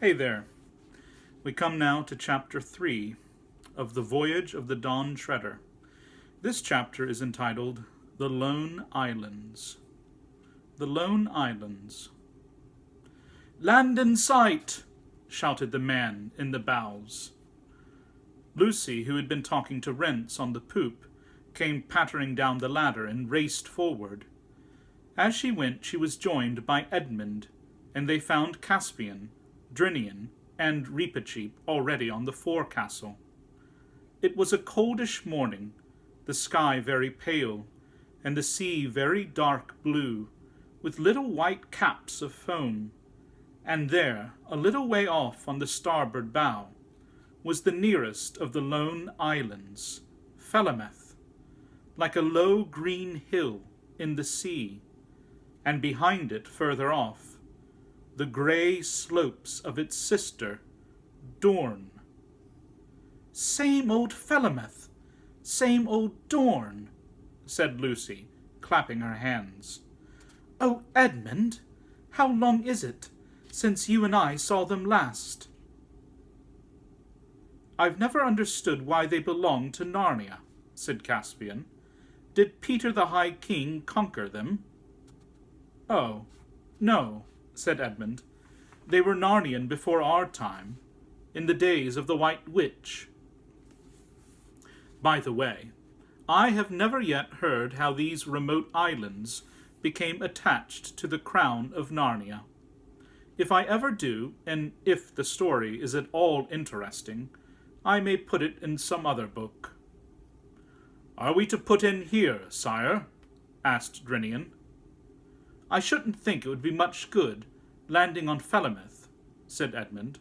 Hey there. We come now to Chapter 3 of the Voyage of the Dawn Treader. This chapter is entitled The Lone Islands. The Lone Islands. "Land in sight!" shouted the man in the bows. Lucy, who had been talking to Rents on the poop, came pattering down the ladder and raced forward. As she went, she was joined by Edmund, and they found Caspian, Drinian, and Reepicheep already on the forecastle. It was a coldish morning, the sky very pale, and the sea very dark blue, with little white caps of foam, and there, a little way off on the starboard bow, was the nearest of the lone islands, Fellameth, like a low green hill in the sea, and behind it, further off, the grey slopes of its sister, Dorn. "Same old Fellameth, same old Dorn," said Lucy, clapping her hands. "Oh, Edmund, how long is it since you and I saw them last?" "I've never understood why they belong to Narnia," said Caspian. "Did Peter the High King conquer them?" "Oh, no," said Edmund. "They were Narnian before our time, in the days of the White Witch. By the way, I have never yet heard how these remote islands became attached to the crown of Narnia. If I ever do, and if the story is at all interesting, I may put it in some other book." "Are we to put in here, sire?" asked Drinian. "I shouldn't think it would be much good, landing on Fellameth," said Edmund.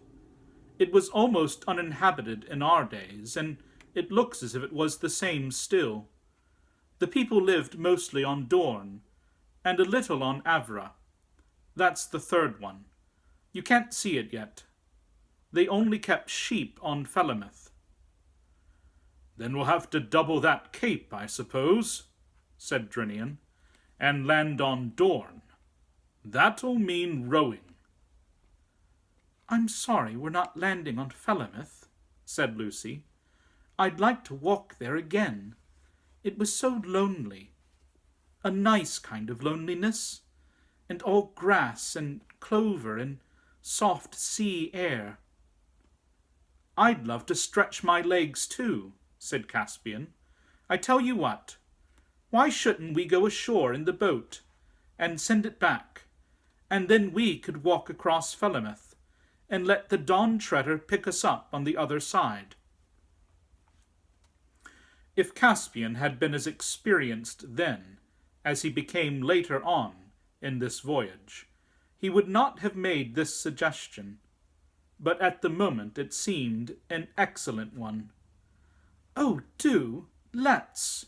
"It was almost uninhabited in our days, and it looks as if it was the same still. The people lived mostly on Dorn, and a little on Avra. That's the third one. You can't see it yet. They only kept sheep on Fellameth." "Then we'll have to double that cape, I suppose," said Drinian, "and land on Dorn. That'll mean rowing." "I'm sorry we're not landing on Fellameth," said Lucy. "I'd like to walk there again. It was so lonely. A nice kind of loneliness, and all grass and clover and soft sea air." "I'd love to stretch my legs too," said Caspian. "I tell you what, why shouldn't we go ashore in the boat and send it back, and then we could walk across Fellameth and let the Dawn Treader pick us up on the other side?" If Caspian had been as experienced then as he became later on in this voyage, he would not have made this suggestion, but at the moment it seemed an excellent one. "Oh, do, let's,"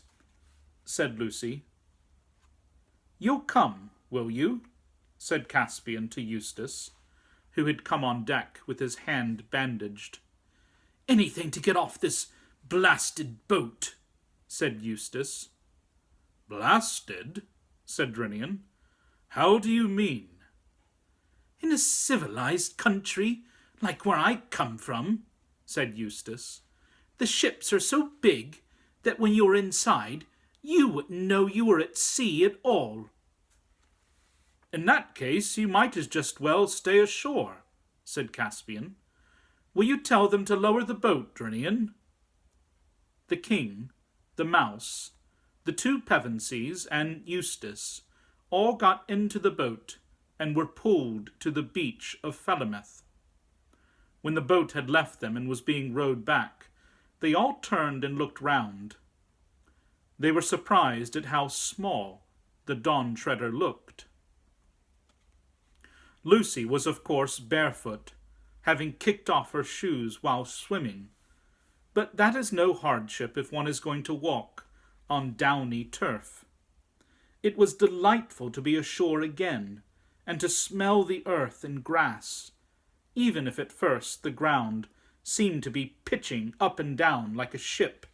said Lucy. "You'll come, will you?" said Caspian to Eustace, who had come on deck with his hand bandaged. "Anything to get off this blasted boat," said Eustace. "Blasted?" said Drinian. "How do you mean?" "In a civilized country, like where I come from," said Eustace, "the ships are so big that when you're inside, you wouldn't know you were at sea at all." "In that case, you might as just well stay ashore," said Caspian. "Will you tell them to lower the boat, Drinian?" The king, the mouse, the two Pevensies, and Eustace all got into the boat and were pulled to the beach of Fellameth. When the boat had left them and was being rowed back, they all turned and looked round. They were surprised at how small the Dawn Treader looked. Lucy was of course barefoot, having kicked off her shoes while swimming, but that is no hardship if one is going to walk on downy turf. It was delightful to be ashore again, and to smell the earth and grass, even if at first the ground seemed to be pitching up and down like a ship,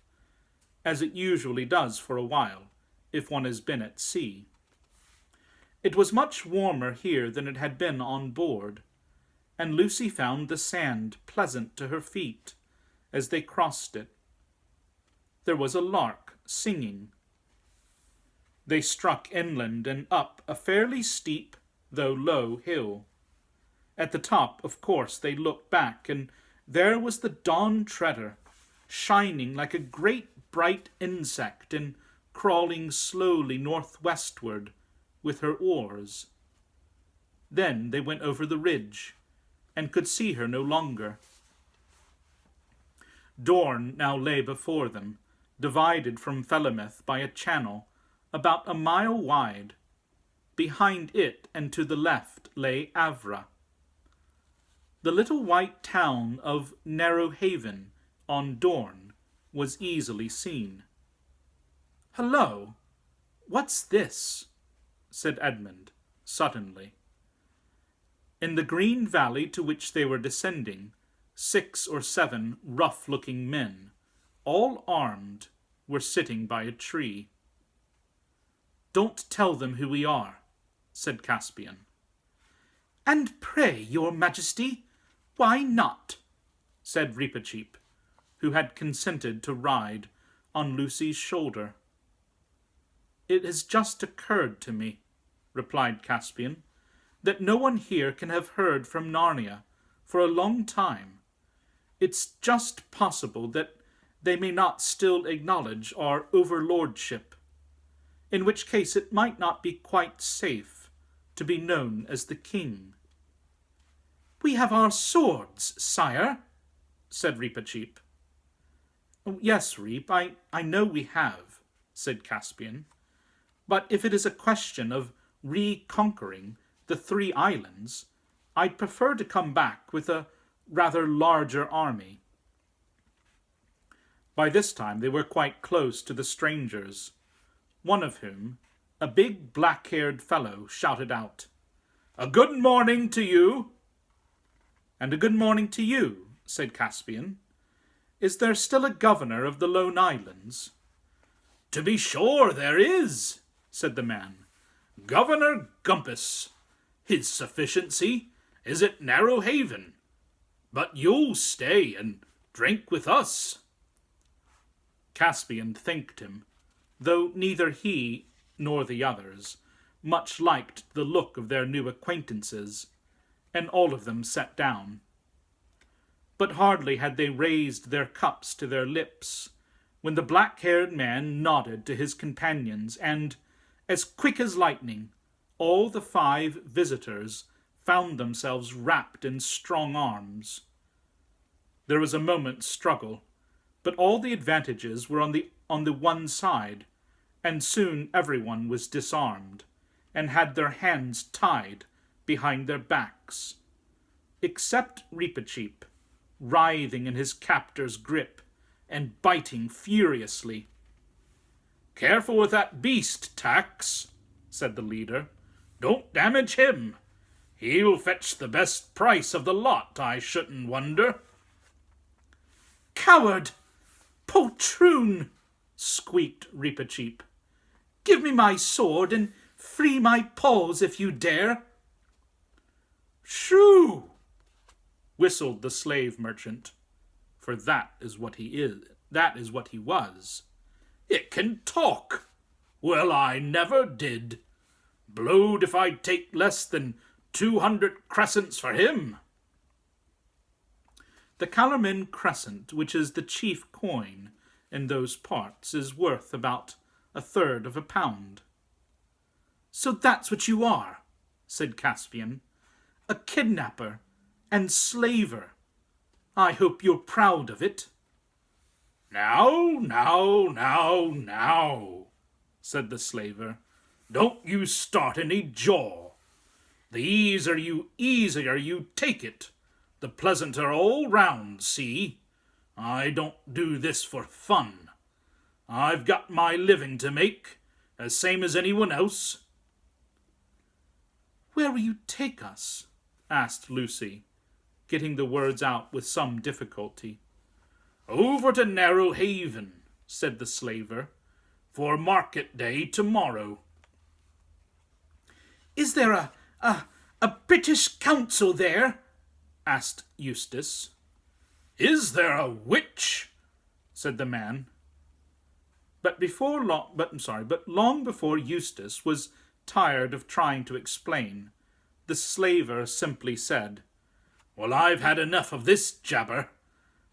as it usually does for a while, if one has been at sea. It was much warmer here than it had been on board, and Lucy found the sand pleasant to her feet as they crossed it. There was a lark singing. They struck inland and up a fairly steep, though low, hill. At the top, of course, they looked back, and there was the Dawn Treader, shining like a great bright insect and crawling slowly northwestward with her oars. Then they went over the ridge, and could see her no longer. Dorn now lay before them, divided from Fellameth by a channel about a mile wide. Behind it and to the left lay Avra. The little white town of Narrow Haven on Dorn was easily seen. "Hullo! What's this?" said Edmund, suddenly. In the green valley to which they were descending, 6 or 7 rough-looking men, all armed, were sitting by a tree. "Don't tell them who we are," said Caspian. "And pray, your majesty, why not?" said Reepicheep, who had consented to ride on Lucy's shoulder. "It has just occurred to me," replied Caspian, "that no one here can have heard from Narnia for a long time. It's just possible that they may not still acknowledge our overlordship, in which case it might not be quite safe to be known as the king." "We have our swords, sire," said Reepicheep. "Yes, Reep, I know we have," said Caspian. "But if it is a question of reconquering the 3 islands, I'd prefer to come back with a rather larger army." By this time they were quite close to the strangers, one of whom, a big black-haired fellow, shouted out, "A good morning to you." "And a good morning to you," said Caspian. "Is there still a governor of the Lone Islands?" "To be sure there is," said the man. "Governor Gumpus. His sufficiency is at Narrow Haven. But you'll stay and drink with us." Caspian thanked him, though neither he nor the others much liked the look of their new acquaintances, and all of them sat down. But hardly had they raised their cups to their lips when the black-haired man nodded to his companions, and, as quick as lightning, all the 5 visitors found themselves wrapped in strong arms. There was a moment's struggle, but all the advantages were on the one side, and soon everyone was disarmed, and had their hands tied behind their backs, except Reepicheep, writhing in his captor's grip and biting furiously. "Careful with that beast, Tax," said the leader. "Don't damage him. He'll fetch the best price of the lot, I shouldn't wonder." "Coward! Poltroon!" squeaked Reepicheep. "Give me my sword and free my paws if you dare." "Shoo!" whistled the slave merchant, for that is what he was. "It can talk! Well, I never did. Blowed if I'd take less than 200 crescents for him." The Calormen crescent, which is the chief coin in those parts, is worth about 1/3 of a pound. "So that's what you are," said Caspian. "A kidnapper and slaver. I hope you're proud of it." Now, said the slaver. "Don't you start any jaw. The easier you take it, the pleasanter all round, see? I don't do this for fun. I've got my living to make, as same as anyone else." "Where will you take us?" asked Lucy, getting the words out with some difficulty. "Over to Narrow Haven," said the slaver, "for market day tomorrow." "Is there a British consul there?" asked Eustace. "Is there a witch?" said the man. But long before Eustace was tired of trying to explain, the slaver simply said, "Well, I've had enough of this jabber.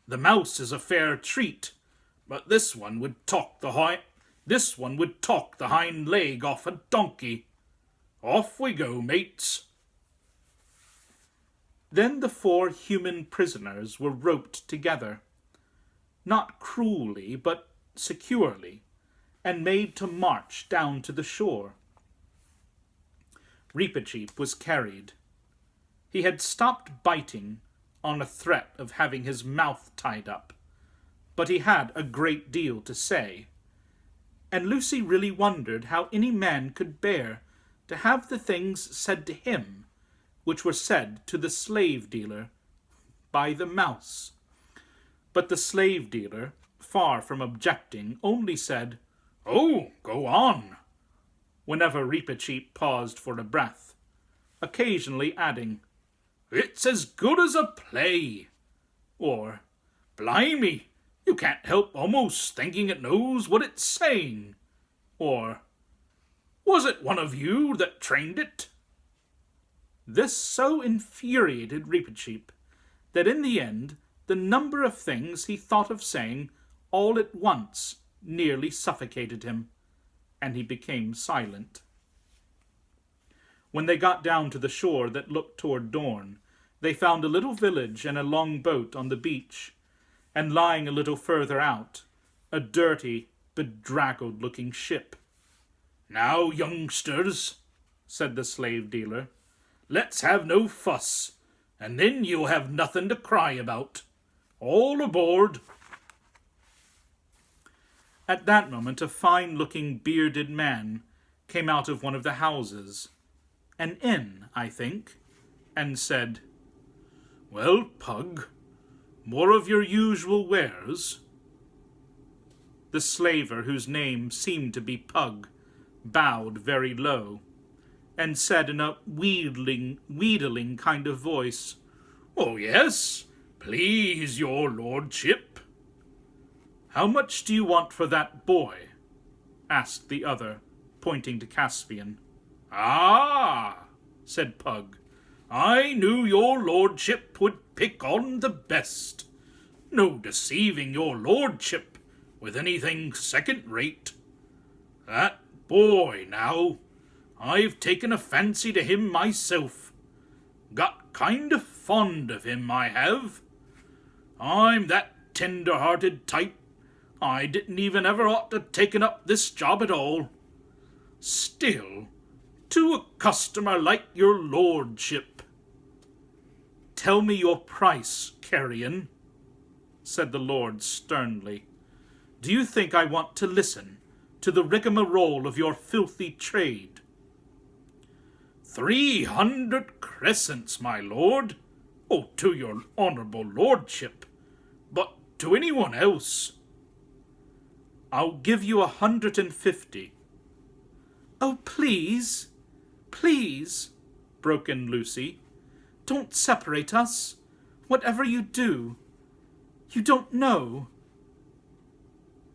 The mouse is a fair treat, but this one would talk the hind leg off a donkey. Off we go, mates." Then the 4 human prisoners were roped together, not cruelly, but securely, and made to march down to the shore. Reepicheep was carried. He had stopped biting on a threat of having his mouth tied up, but he had a great deal to say, and Lucy really wondered how any man could bear to have the things said to him which were said to the slave dealer by the mouse. But the slave dealer, far from objecting, only said, "Oh, go on," whenever Reepicheep paused for a breath, occasionally adding, "It's as good as a play," or, "Blimey, you can't help almost thinking it knows what it's saying," or, "Was it one of you that trained it?" This so infuriated Reepicheep that in the end the number of things he thought of saying all at once nearly suffocated him, and he became silent. When they got down to the shore that looked toward Dorne, they found a little village and a long boat on the beach, and lying a little further out, a dirty, bedraggled-looking ship. "Now, youngsters," said the slave dealer, "let's have no fuss, and then you'll have nothing to cry about. All aboard." At that moment a fine-looking bearded man came out of one of the houses, an inn, I think, and said, "Well, Pug, more of your usual wares?" The slaver, whose name seemed to be Pug, bowed very low, and said in a wheedling kind of voice, "Oh, yes, please, your lordship." "How much do you want for that boy?" asked the other, pointing to Caspian. "Ah," said Pug, "I knew your lordship would pick on the best. No deceiving your lordship with anything second-rate. That boy, now, I've taken a fancy to him myself. Got kind of fond of him, I have. I'm that tender-hearted type I didn't even ever ought to taken up this job at all. Still, to a customer like your lordship—" "Tell me your price, carrion," said the lord sternly. "Do you think I want to listen to the rigmarole of your filthy trade?" 300 crescents, my lord. Oh, to your honourable lordship. But to anyone else—" "I'll give you 150. "Oh, please, please," broke in Lucy. "Don't separate us. Whatever you do, you don't know."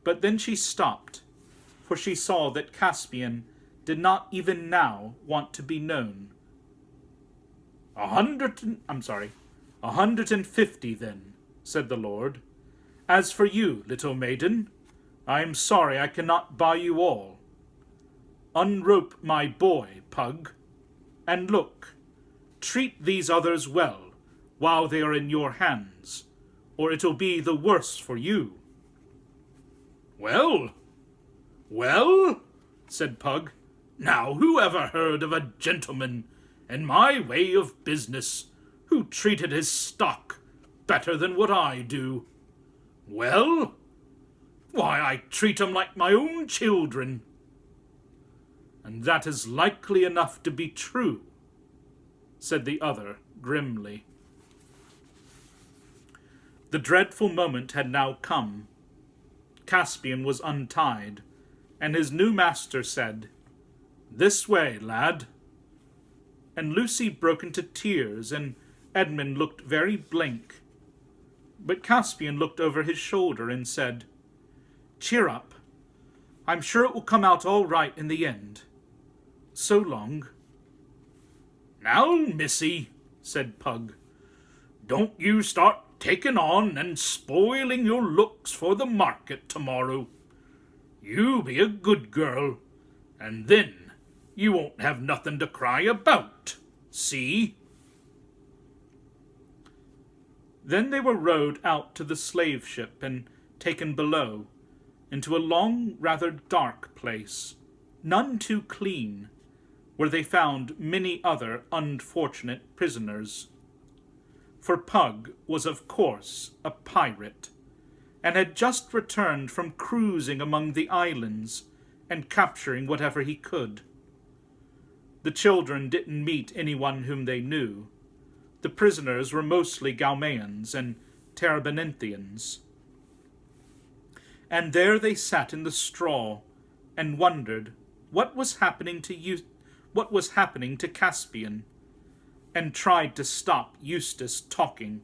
But then she stopped, for she saw that Caspian did not even now want to be known. 150 then," said the lord. "As for you, little maiden, I am sorry I cannot buy you all. Unrope my boy, Pug, and look, treat these others well while they are in your hands, or it'll be the worse for you." "Well, well," said Pug, "now who ever heard of a gentleman, in my way of business, who treated his stock better than what I do? Well, why, I treat 'em like my own children." "And that is likely enough to be true," said the other grimly. The dreadful moment had now come. Caspian was untied, and his new master said, "This way, lad." And Lucy broke into tears and Edmund looked very blank, but Caspian looked over his shoulder and said, "Cheer up. I'm sure it will come out all right in the end. So long." "Now, missy," said Pug, "don't you start taking on and spoiling your looks for the market tomorrow. You be a good girl, and then you won't have nothing to cry about. See?" Then they were rowed out to the slave ship and taken below, into a long, rather dark place, none too clean, where they found many other unfortunate prisoners. For Pug was, of course, a pirate, and had just returned from cruising among the islands and capturing whatever he could. The children didn't meet anyone whom they knew. The prisoners were mostly Gaumeans and Terebininthians. And there they sat in the straw and wondered what was happening to Caspian, and tried to stop Eustace talking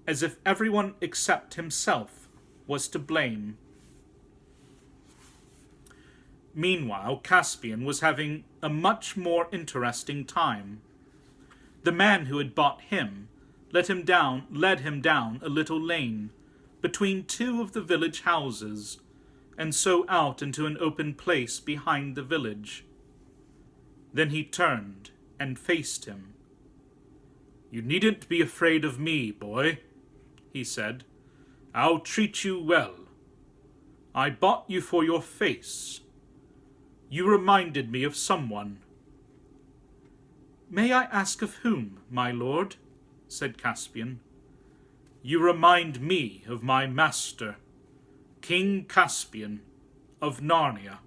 as if everyone except himself was to blame. Meanwhile, Caspian was having a much more interesting time. The man who had bought him led him down a little lane between two of the village houses, and so out into an open place behind the village. Then he turned and faced him. "You needn't be afraid of me, boy," he said. "I'll treat you well. I bought you for your face. You reminded me of someone." "May I ask of whom, my lord?" said Caspian. "You remind me of my master, King Caspian of Narnia."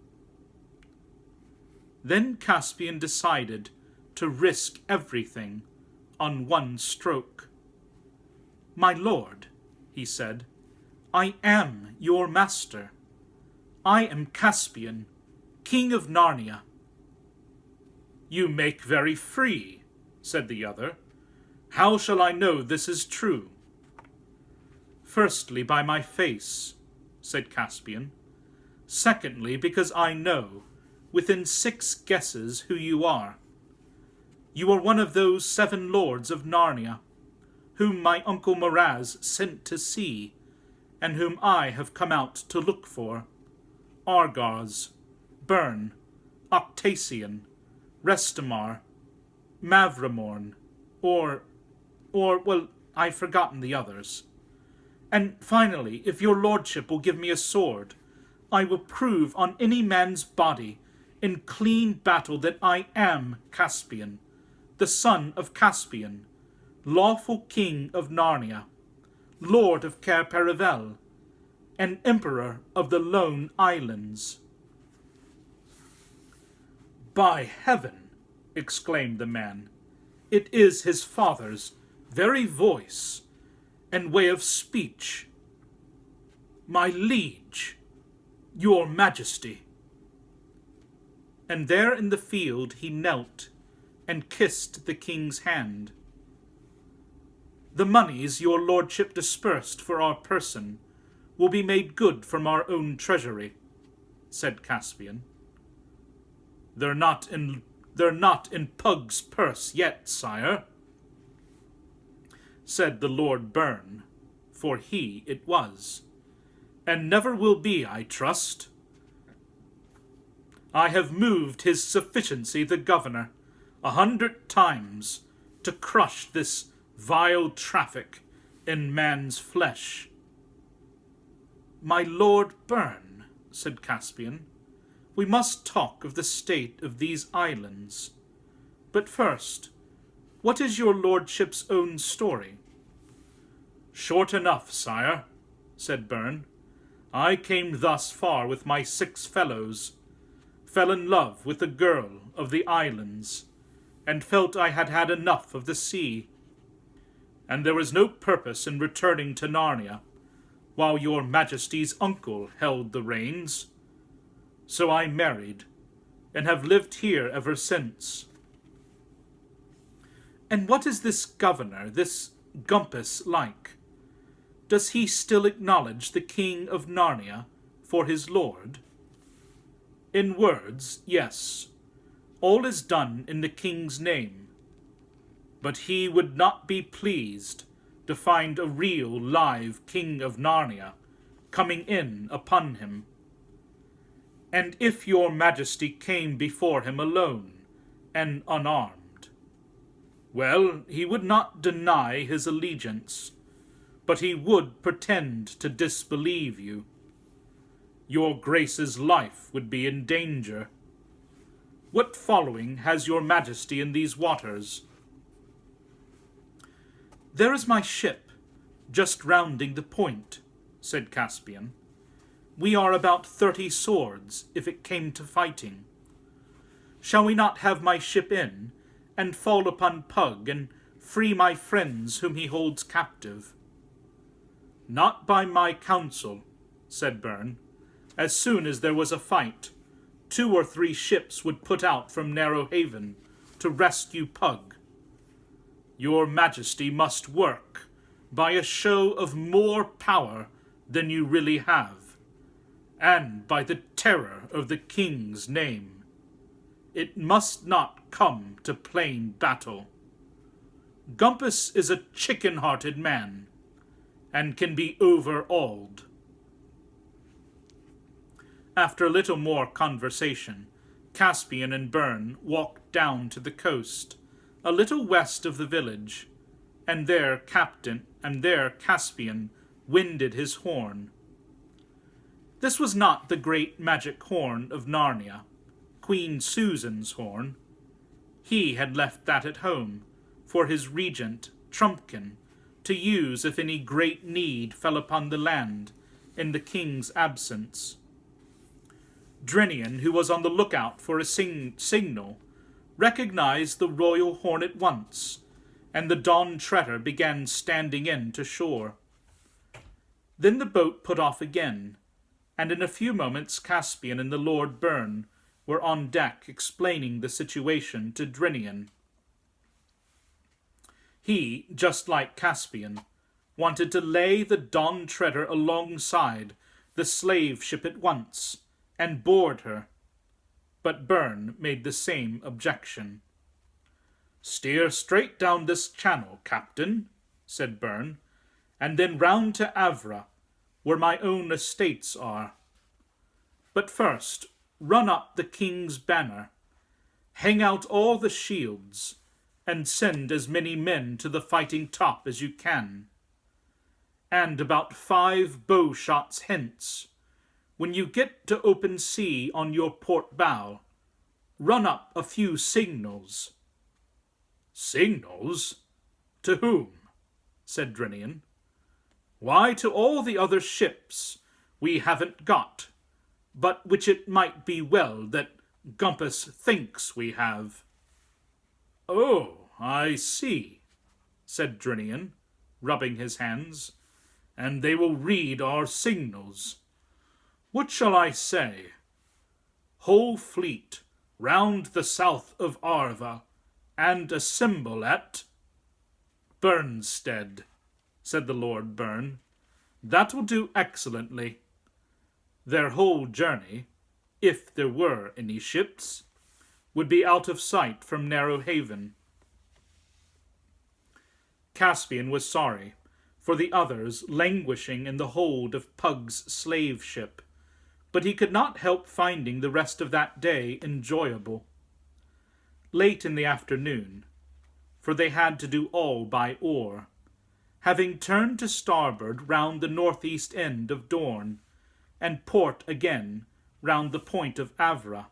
Then Caspian decided to risk everything on one stroke. "My lord," he said, "I am your master. I am Caspian, King of Narnia." "You make very free," said the other. "How shall I know this is true?" "Firstly, by my face," said Caspian. "Secondly, because I know, within 6 guesses, who you are. You are one of those 7 lords of Narnia, whom my uncle Miraz sent to sea, and whom I have come out to look for. Argars, Byrne, Octasian, Restamar, Mavramorn, well, I've forgotten the others. And finally, if your lordship will give me a sword, I will prove on any man's body in clean battle that I am Caspian, the son of Caspian, lawful king of Narnia, lord of Cair Paravel, and emperor of the Lone Islands." "By heaven," exclaimed the man, "it is his father's very voice and way of speech. My liege, your majesty." And there in the field he knelt and kissed the king's hand. "The moneys your lordship dispersed for our person will be made good from our own treasury," said Caspian. They're not in Pug's purse yet, sire," said the Lord Byrne, for he it was, "and never will be, I trust. I have moved his sufficiency the governor 100 times to crush this vile traffic in man's flesh." "My Lord Byrne," said Caspian, "we must talk of the state of these islands. But first, what is your lordship's own story?" "Short enough, sire," said Byrne. "I came thus far with my 6 fellows, fell in love with a girl of the islands, and felt I had had enough of the sea. And there was no purpose in returning to Narnia, while your majesty's uncle held the reins. So I married, and have lived here ever since." And what is this governor, this Gumpus, like? Does he still acknowledge the king of Narnia for his lord? In words, yes. All is done in the king's name. But he would not be pleased to find a real, live king of Narnia coming in upon him. And if your majesty came before him alone and unarmed, well, he would not deny his allegiance, but he would pretend to disbelieve you. Your grace's life would be in danger. What following has your majesty in these waters? There is my ship, just rounding the point, said Caspian. We are about 30 swords, if it came to fighting. Shall we not have my ship in, and fall upon Pug, and free my friends whom he holds captive? Not by my counsel, said Byrne. As soon as there was a fight, 2 or 3 ships would put out from Narrow Haven to rescue Pug. Your majesty must work by a show of more power than you really have, and by the terror of the king's name. It must not come to plain battle. Gumpus is a chicken-hearted man, and can be overawed. After a little more conversation, Caspian and Byrne walked down to the coast, a little west of the village, and there Caspian winded his horn. This was not the great magic horn of Narnia, Queen Susan's horn. He had left that at home, for his regent, Trumpkin, to use if any great need fell upon the land in the king's absence. Drinian, who was on the lookout for a signal, recognized the royal horn at once, and the Dawn Treader began standing in to shore. Then the boat put off again, and in a few moments Caspian and the Lord Byrne were on deck explaining the situation to Drinian. He, just like Caspian, wanted to lay the Dawn Treader alongside the slave ship at once and board her, but Byrne made the same objection. Steer straight down this channel, Captain, said Byrne, and then round to Avra, where my own estates are. But first, run up the king's banner, hang out all the shields, and send as many men to the fighting top as you can. And about 5 bow shots hence, when you get to open sea on your port bow, run up a few signals. Signals? To whom? Said Drinian. Why, to all the other ships we haven't got, but which it might be well that Gumpus thinks we have. Oh, I see, said Drinian, rubbing his hands, and they will read our signals. What shall I say? Whole fleet round the south of Arva, and assemble at Burnstead, said the Lord Byrne. That will do excellently. Their whole journey, if there were any ships, would be out of sight from Narrow Haven. Caspian was sorry for the others languishing in the hold of Pug's slave ship, but he could not help finding the rest of that day enjoyable. Late in the afternoon, for they had to do all by oar, having turned to starboard round the northeast end of Dorne, and port again round the point of Avra,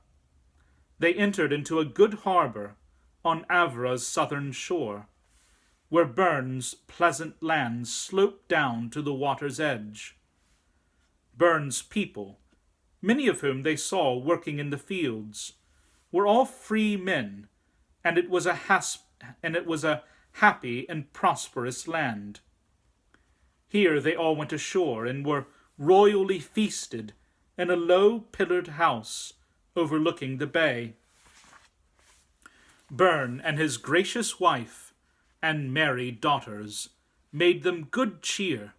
they entered into a good harbour on Avra's southern shore, where Byrne's pleasant lands sloped down to the water's edge. Byrne's people, many of whom they saw working in the fields, were all free men, and it was a happy and prosperous land. Here they all went ashore and were royally feasted in a low pillared house overlooking the bay. Byrne and his gracious wife and merry daughters made them good cheer.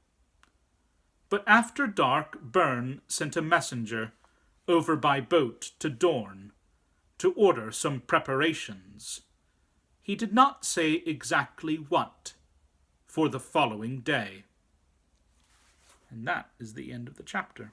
But after dark Byrne sent a messenger over by boat to Dorn to order some preparations. He did not say exactly what for the following day. And that is the end of the chapter.